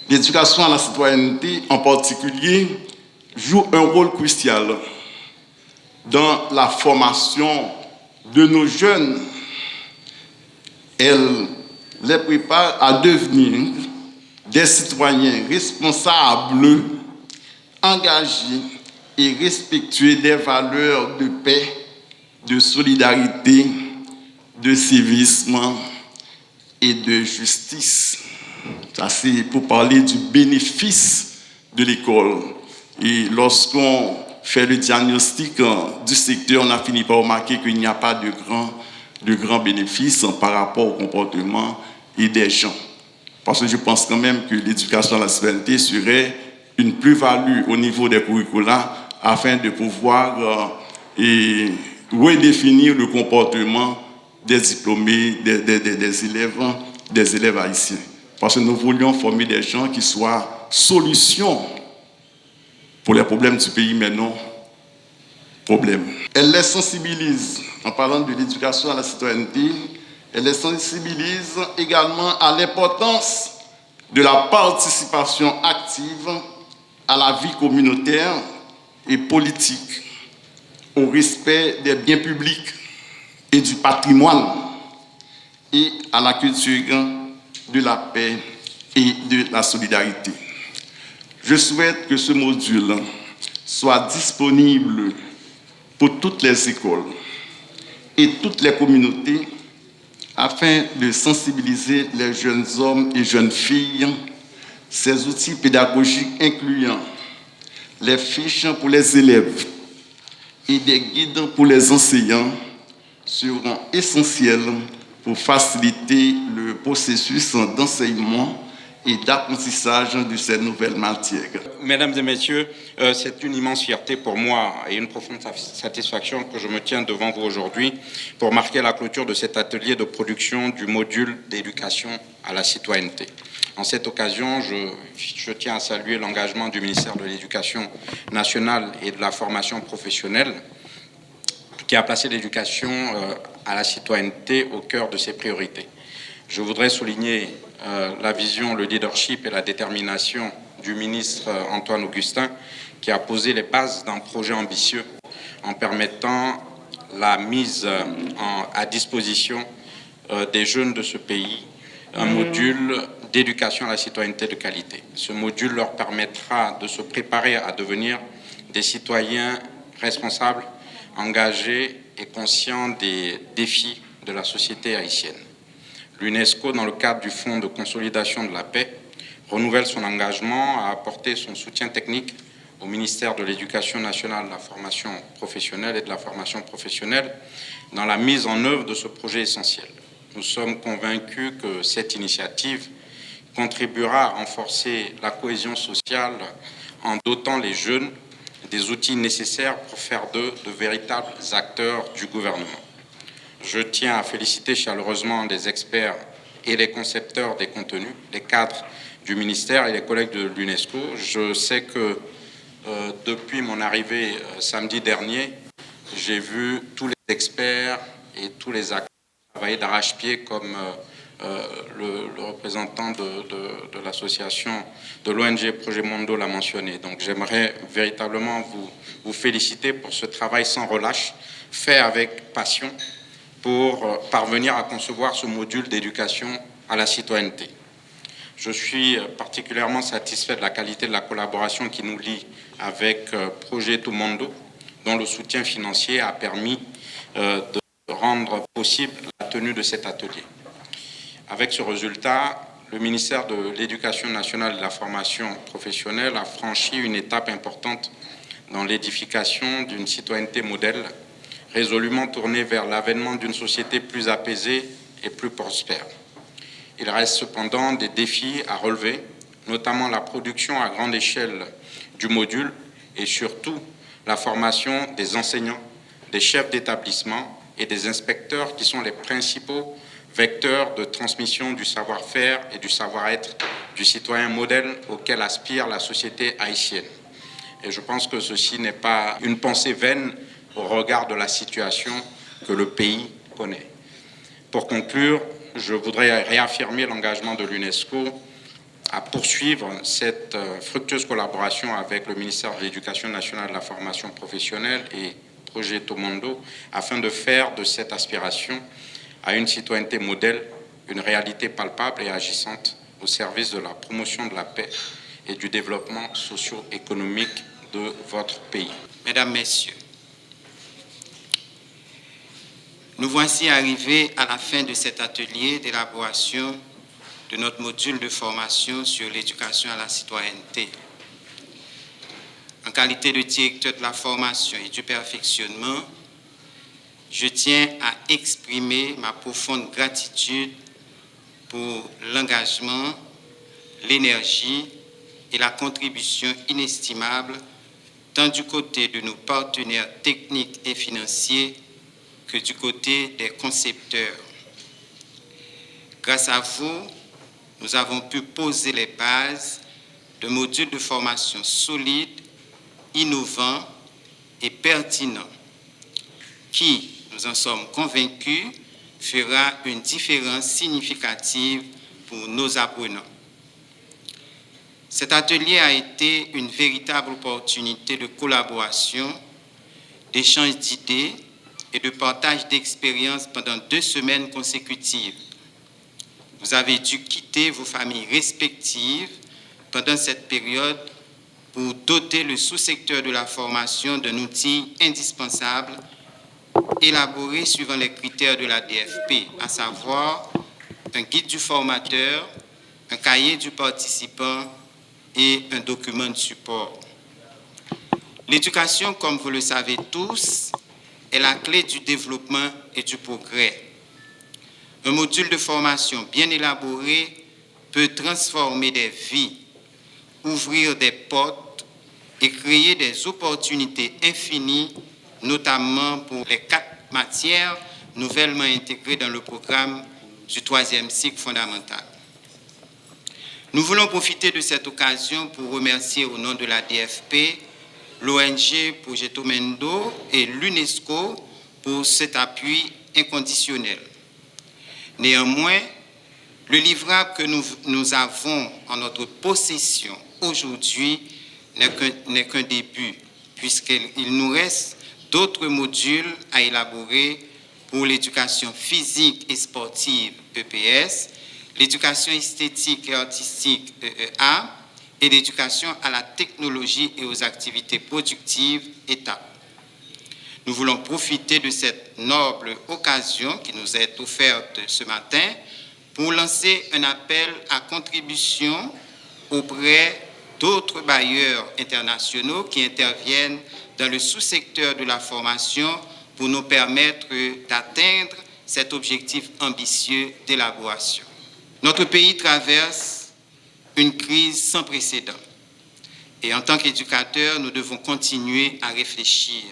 L'éducation à la citoyenneté, en particulier, joue un rôle crucial dans la formation de nos jeunes. Elle les prépare à devenir des citoyens responsables, engagés et respectueux des valeurs de paix, de solidarité, de civisme et de justice. Ça, c'est pour parler du bénéfice de l'école. Et lorsqu'on fait le diagnostic du secteur, on a fini par remarquer qu'il n'y a pas de grands bénéfices par rapport au comportement et des gens. Parce que je pense quand même que l'éducation à la citoyenneté serait une plus-value au niveau des curricula afin de pouvoir redéfinir le comportement des diplômés, des élèves haïtiens. Parce que nous voulions former des gens qui soient solutions pour les problèmes du pays, mais non problèmes. Elle les sensibilise, en parlant de l'éducation à la citoyenneté, elle les sensibilise également à l'importance de la participation active à la vie communautaire et politique, au respect des biens publics et du patrimoine, et à la culture de la paix et de la solidarité. Je souhaite que ce module soit disponible pour toutes les écoles et toutes les communautés afin de sensibiliser les jeunes hommes et jeunes filles. Ces outils pédagogiques incluant les fiches pour les élèves et des guides pour les enseignants seront essentiels pour faciliter le processus d'enseignement et d'apprentissage de ces nouvelles matières. Mesdames et messieurs, c'est une immense fierté pour moi et une profonde satisfaction que je me tiens devant vous aujourd'hui pour marquer la clôture de cet atelier de production du module d'éducation à la citoyenneté. En cette occasion, je tiens à saluer l'engagement du ministère de l'Éducation nationale et de la formation professionnelle qui a placé l'éducation à la citoyenneté au cœur de ses priorités. Je voudrais souligner la vision, le leadership et la détermination du ministre Antoine Augustin qui a posé les bases d'un projet ambitieux en permettant la mise à disposition des jeunes de ce pays un module d'éducation à la citoyenneté de qualité. Ce module leur permettra de se préparer à devenir des citoyens responsables, engagés et conscients des défis de la société haïtienne. L'UNESCO, dans le cadre du Fonds de consolidation de la paix, renouvelle son engagement à apporter son soutien technique au ministère de l'Éducation nationale, de la formation professionnelle et de la formation professionnelle dans la mise en œuvre de ce projet essentiel. Nous sommes convaincus que cette initiative contribuera à renforcer la cohésion sociale en dotant les jeunes des outils nécessaires pour faire d'eux de véritables acteurs du gouvernement. Je tiens à féliciter chaleureusement les experts et les concepteurs des contenus, les cadres du ministère et les collègues de l'UNESCO. Je sais que depuis mon arrivée samedi dernier, j'ai vu tous les experts et tous les acteurs travailler d'arrache-pied comme le représentant de l'association de l'ONG Projet Mondo l'a mentionné. Donc j'aimerais véritablement vous féliciter pour ce travail sans relâche, fait avec passion, pour parvenir à concevoir ce module d'éducation à la citoyenneté. Je suis particulièrement satisfait de la qualité de la collaboration qui nous lie avec Projet Tout Mondo, dont le soutien financier a permis de rendre possible la tenue de cet atelier. Avec ce résultat, le ministère de l'Éducation nationale et de la formation professionnelle a franchi une étape importante dans l'édification d'une citoyenneté modèle, résolument tournée vers l'avènement d'une société plus apaisée et plus prospère. Il reste cependant des défis à relever, notamment la production à grande échelle du module et surtout la formation des enseignants, des chefs d'établissement et des inspecteurs qui sont les principaux vecteurs de transmission du savoir-faire et du savoir-être du citoyen modèle auquel aspire la société haïtienne. Et je pense que ceci n'est pas une pensée vaine au regard de la situation que le pays connaît. Pour conclure, je voudrais réaffirmer l'engagement de l'UNESCO à poursuivre cette fructueuse collaboration avec le ministère de l'Éducation nationale et de la formation professionnelle et Projet Tomondo afin de faire de cette aspiration à une citoyenneté modèle une réalité palpable et agissante au service de la promotion de la paix et du développement socio-économique de votre pays. Mesdames, Messieurs, nous voici arrivés à la fin de cet atelier d'élaboration de notre module de formation sur l'éducation à la citoyenneté. En qualité de directeur de la formation et du perfectionnement, je tiens à exprimer ma profonde gratitude pour l'engagement, l'énergie et la contribution inestimable tant du côté de nos partenaires techniques et financiers que du côté des concepteurs. Grâce à vous, nous avons pu poser les bases de modules de formation solides, innovants et pertinents, qui, nous en sommes convaincus, fera une différence significative pour nos apprenants. Cet atelier a été une véritable opportunité de collaboration, d'échange d'idées et de partage d'expériences pendant 2 semaines consécutives. Vous avez dû quitter vos familles respectives pendant cette période pour doter le sous-secteur de la formation d'un outil indispensable élaboré suivant les critères de la DFP, à savoir un guide du formateur, un cahier du participant et un document de support. L'éducation, comme vous le savez tous, est la clé du développement et du progrès. Un module de formation bien élaboré peut transformer des vies, ouvrir des portes et créer des opportunités infinies, notamment pour les 4 matières nouvellement intégrées dans le programme du 3e cycle fondamental. Nous voulons profiter de cette occasion pour remercier au nom de la DFP, l'ONG Projet Tomondo et l'UNESCO pour cet appui inconditionnel. Néanmoins, le livrable que nous avons en notre possession aujourd'hui n'est qu'un début, puisqu'il nous reste d'autres modules à élaborer pour l'éducation physique et sportive, EPS, l'éducation esthétique et artistique, EEA, et l'éducation à la technologie et aux activités productives, ETA. Nous voulons profiter de cette noble occasion qui nous est offerte ce matin pour lancer un appel à contribution auprès d'autres bailleurs internationaux qui interviennent dans le sous-secteur de la formation pour nous permettre d'atteindre cet objectif ambitieux d'élaboration. Notre pays traverse une crise sans précédent et en tant qu'éducateurs, nous devons continuer à réfléchir,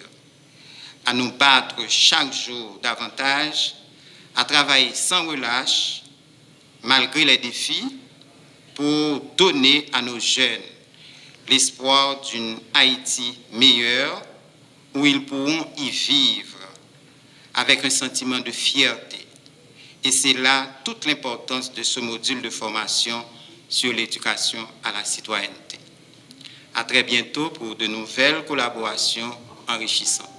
à nous battre chaque jour davantage, à travailler sans relâche, malgré les défis, pour donner à nos jeunes l'espoir d'une Haïti meilleure, où ils pourront y vivre avec un sentiment de fierté. Et c'est là toute l'importance de ce module de formation sur l'éducation à la citoyenneté. À très bientôt pour de nouvelles collaborations enrichissantes.